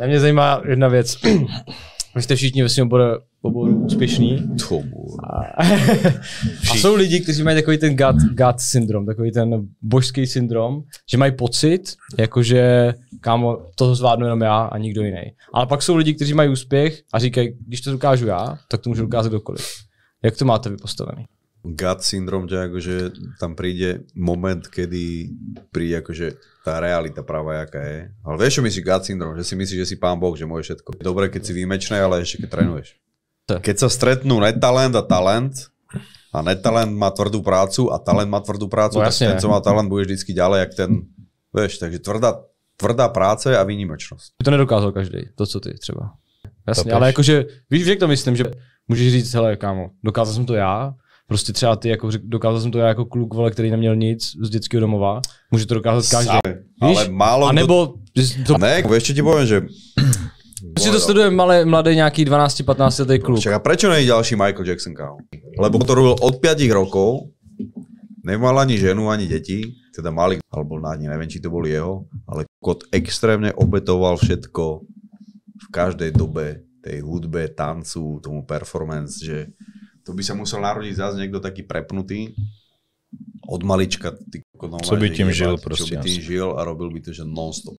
Mě zajímá jedna věc. Vy jste všichni ve svém oboru úspěšní. A jsou lidi, kteří mají takový ten God syndrom, takový ten božský syndrom, že mají pocit, jakože kámo, toho zvládnu jenom já a nikdo jiný. Ale pak jsou lidi, kteří mají úspěch a říkají, když to dokážu já, tak to může dokázat kdokoliv. Jak to máte vy postavený? God syndrom, že akože tam príde moment, kedy príde akože tá realita práva, jaká je. Ale vieš, čo myslíš God syndrom? Že si myslíš, že si pán Boh, že môže všetko. Dobre, keď si výjimečný, ale ešte keď trénuješ. Keď sa stretnú netalent a talent, a netalent má tvrdú prácu a talent má tvrdú prácu, no, tak ten, co má talent, bude vždycky ďalej, jak ten, vieš, takže tvrdá práce a výnimečnosť. To nedokázal každý, to co ty třeba. Jasně, ale jakože, víš, jak to myslím, že můžeš říct, hele kámo, dokázal jsem to já, prostě třeba ty, jako dokázal jsem to já jako kluk, vole, který neměl nic z dětského domova, může to dokázat každý. Ale málo a nebo to... Ne, ešte ti poviem, že... Proč to sleduje mladý nějaký 12-15 letý kluk? Však a prečo nie je ďalší Michael Jackson, kámo? Lebo to robil od 5 rokov, nemal ani ženu, ani deti, teda mali, alebo ani neviem, či to boli jeho, ale kot extrémne obetoval všetko v každej dobe tej hudbe, tancu, tomu performance, že to by sa musel narodiť zase niekto taký prepnutý od malička. Co by tým žil prostě. Čo by tým žil a robil by to, že non-stop.